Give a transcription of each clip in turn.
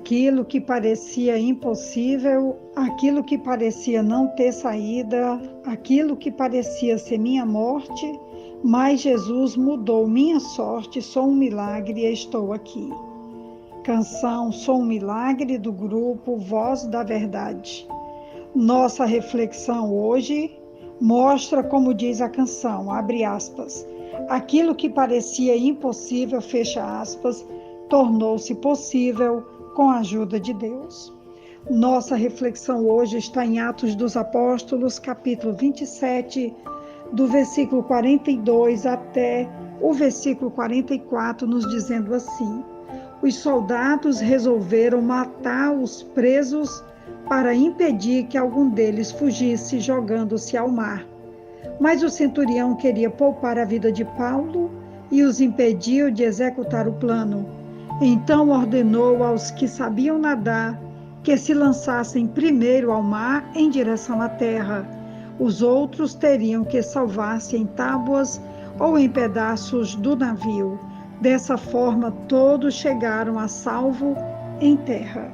aquilo que parecia impossível, aquilo que parecia não ter saída, aquilo que parecia ser minha morte, mas Jesus mudou minha sorte, sou um milagre e estou aqui. Canção Sou um Milagre, do grupo Voz da Verdade. Nossa reflexão hoje mostra como diz a canção, abre aspas, aquilo que parecia impossível, fecha aspas, tornou-se possível com a ajuda de Deus. Nossa reflexão hoje está em Atos dos Apóstolos, capítulo 27, do versículo 42 até o versículo 44, nos dizendo assim: os soldados resolveram matar os presos para impedir que algum deles fugisse jogando-se ao mar. Mas o centurião queria poupar a vida de Paulo e os impediu de executar o plano. Então ordenou aos que sabiam nadar que se lançassem primeiro ao mar em direção à terra. Os outros teriam que salvar-se em tábuas ou em pedaços do navio. Dessa forma, todos chegaram a salvo em terra.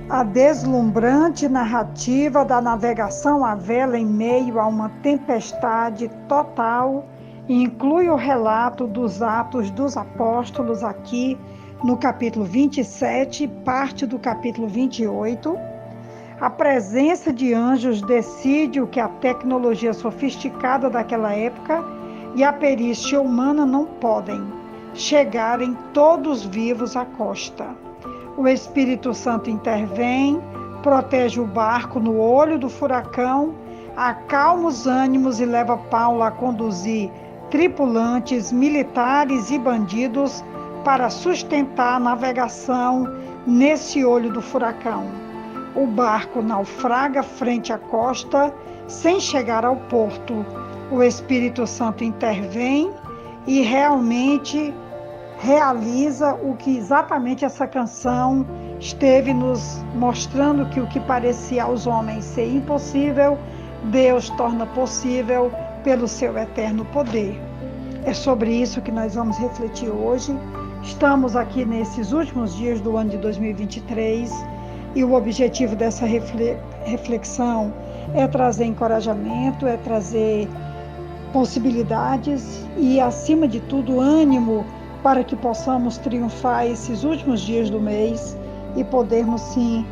A deslumbrante narrativa da navegação à vela em meio a uma tempestade total inclui o relato dos Atos dos Apóstolos aqui no capítulo 27, parte do capítulo 28. A presença de anjos decide o que a tecnologia sofisticada daquela época e a perícia humana não podem: chegarem todos vivos à costa. O Espírito Santo intervém, protege o barco no olho do furacão, acalma os ânimos e leva Paulo a conduzir tripulantes, militares e bandidos para sustentar a navegação nesse olho do furacão. O barco naufraga frente à costa sem chegar ao porto. O Espírito Santo intervém e realmente realiza o que exatamente essa canção esteve nos mostrando, que o que parecia aos homens ser impossível, Deus torna possível pelo seu eterno poder. É sobre isso que nós vamos refletir hoje. Estamos aqui nesses últimos dias do ano de 2023 e o objetivo dessa reflexão é trazer encorajamento, é trazer possibilidades e, acima de tudo, ânimo para que possamos triunfar esses últimos dias do mês e podermos, sim,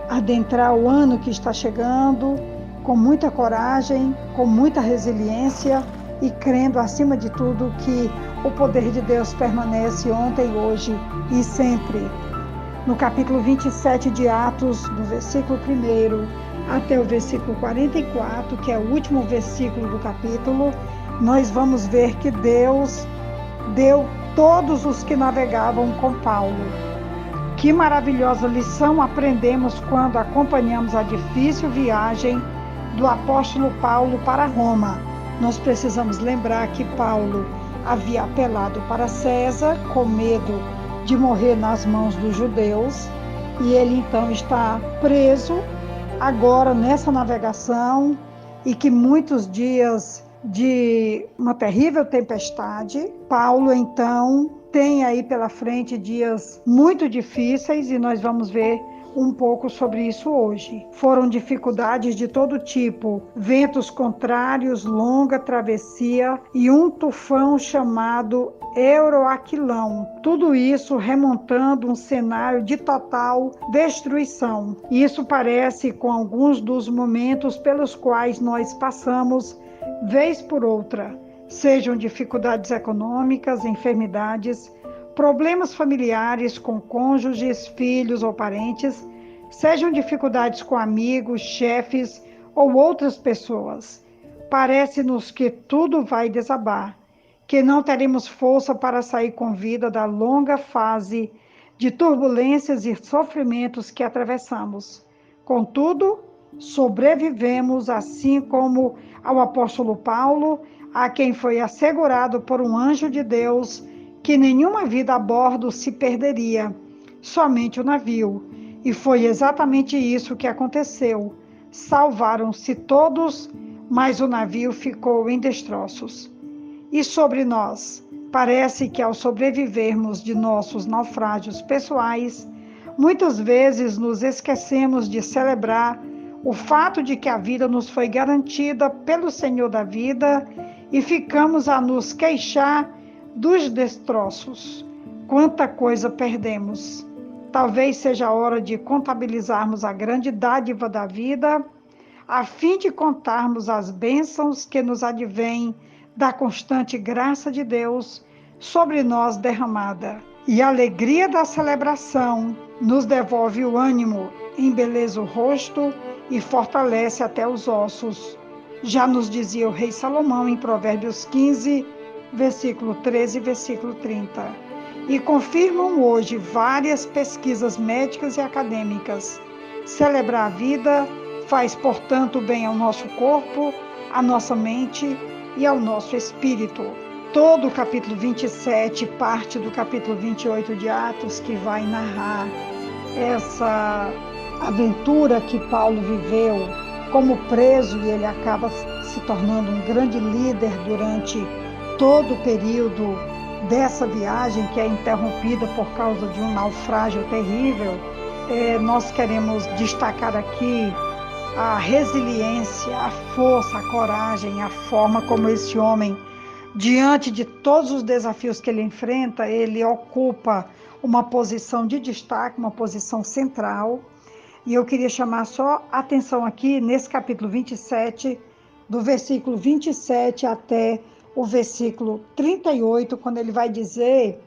adentrar o ano que está chegando com muita coragem, com muita resiliência e crendo, acima de tudo, que o poder de Deus permanece ontem, hoje e sempre. No capítulo 27 de Atos, do versículo 1 até o versículo 44, que é o último versículo do capítulo, nós vamos ver que Deus deu todos os que navegavam com Paulo. Que maravilhosa lição aprendemos quando acompanhamos a difícil viagem do apóstolo Paulo para Roma. Nós precisamos lembrar que Paulo havia apelado para César com medo de morrer nas mãos dos judeus e ele então está preso agora nessa navegação e que muitos dias de uma terrível tempestade. Paulo, então, tem aí pela frente dias muito difíceis e nós vamos ver um pouco sobre isso hoje. Foram dificuldades de todo tipo, ventos contrários, longa travessia e um tufão chamado Euroaquilão. Tudo isso remontando um cenário de total destruição. Isso parece com alguns dos momentos pelos quais nós passamos vez por outra, sejam dificuldades econômicas, enfermidades, problemas familiares com cônjuges, filhos ou parentes, sejam dificuldades com amigos, chefes ou outras pessoas. Parece-nos que tudo vai desabar, que não teremos força para sair com vida da longa fase de turbulências e sofrimentos que atravessamos. Contudo, sobrevivemos, assim como ao apóstolo Paulo, a quem foi assegurado por um anjo de Deus que nenhuma vida a bordo se perderia, somente o navio. E foi exatamente isso que aconteceu. Salvaram-se todos, mas o navio ficou em destroços. E sobre nós, Parece que ao sobrevivermos de nossos naufrágios pessoais, muitas vezes nos esquecemos de celebrar o fato de que a vida nos foi garantida pelo Senhor da vida e ficamos a nos queixar dos destroços. Quanta coisa perdemos! Talvez seja a hora de contabilizarmos a grande dádiva da vida, a fim de contarmos as bênçãos que nos advêm da constante graça de Deus sobre nós derramada. E a alegria da celebração nos devolve o ânimo, embeleza o rosto e fortalece até os ossos. Já nos dizia o rei Salomão em Provérbios 15, versículo 13 e versículo 30. E confirmam hoje várias pesquisas médicas e acadêmicas. Celebrar a vida faz, portanto, bem ao nosso corpo, à nossa mente e ao nosso espírito. Todo o capítulo 27, parte do capítulo 28 de Atos, que vai narrar essa aventura que Paulo viveu como preso, e ele acaba se tornando um grande líder durante todo o período dessa viagem, que é interrompida por causa de um naufrágio terrível. Nós queremos destacar aqui a resiliência, a força, a coragem, a forma como esse homem, diante de todos os desafios que ele enfrenta, ele ocupa uma posição de destaque, uma posição central. E eu queria chamar só a atenção aqui nesse capítulo 27, do versículo 27 até o versículo 38, quando ele vai dizer,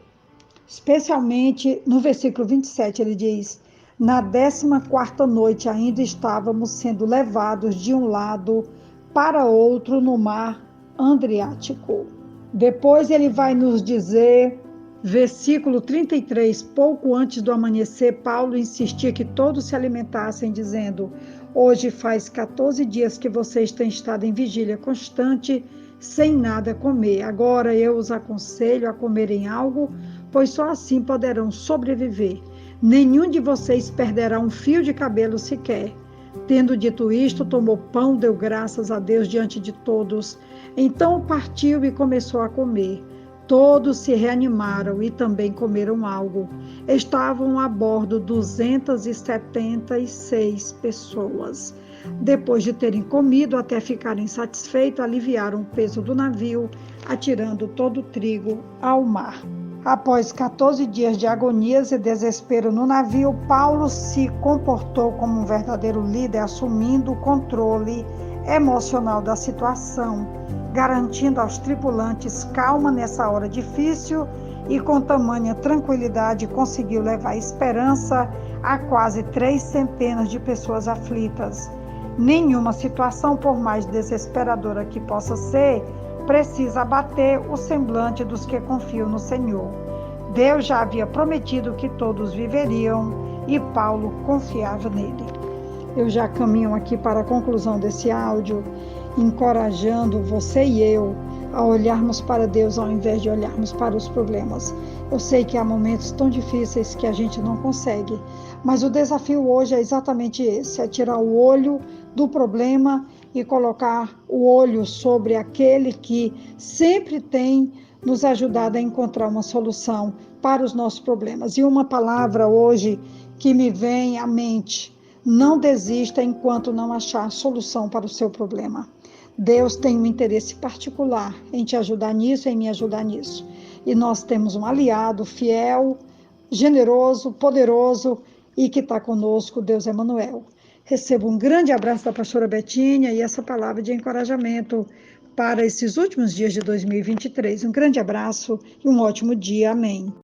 especialmente no versículo 27, ele diz: na 14ª noite ainda estávamos sendo levados de um lado para outro no mar Adriático. Depois ele vai nos dizer, versículo 33, pouco antes do amanhecer, Paulo insistia que todos se alimentassem, dizendo: hoje faz 14 dias que vocês têm estado em vigília constante, sem nada comer. Agora eu os aconselho a comerem algo, pois só assim poderão sobreviver. Nenhum de vocês perderá um fio de cabelo sequer. Tendo dito isto, tomou pão, deu graças a Deus diante de todos. Então partiu e começou a comer. Todos se reanimaram e também comeram algo. Estavam a bordo 276 pessoas. Depois de terem comido até ficarem satisfeitos, aliviaram o peso do navio, atirando todo o trigo ao mar. Após 14 dias de agonias e desespero no navio, Paulo se comportou como um verdadeiro líder, assumindo o controle emocional da situação, garantindo aos tripulantes calma nessa hora difícil, e com tamanha tranquilidade conseguiu levar esperança a quase 300 de pessoas aflitas. Nenhuma situação, por mais desesperadora que possa ser, precisa abater o semblante dos que confiam no Senhor. Deus já havia prometido que todos viveriam e Paulo confiava nele. Eu já caminho aqui para a conclusão desse áudio, encorajando você e eu a olharmos para Deus ao invés de olharmos para os problemas. Eu sei que há momentos tão difíceis que a gente não consegue, mas o desafio hoje é exatamente esse, é tirar o olho do problema e colocar o olho sobre aquele que sempre tem nos ajudado a encontrar uma solução para os nossos problemas. E uma palavra hoje que me vem à mente: não desista enquanto não achar solução para o seu problema. Deus tem um interesse particular em te ajudar nisso, em me ajudar nisso. E nós temos um aliado fiel, generoso, poderoso e que está conosco, Deus Emanuel. Recebo um grande abraço da pastora Betinha e essa palavra de encorajamento para esses últimos dias de 2023. Um grande abraço e um ótimo dia. Amém.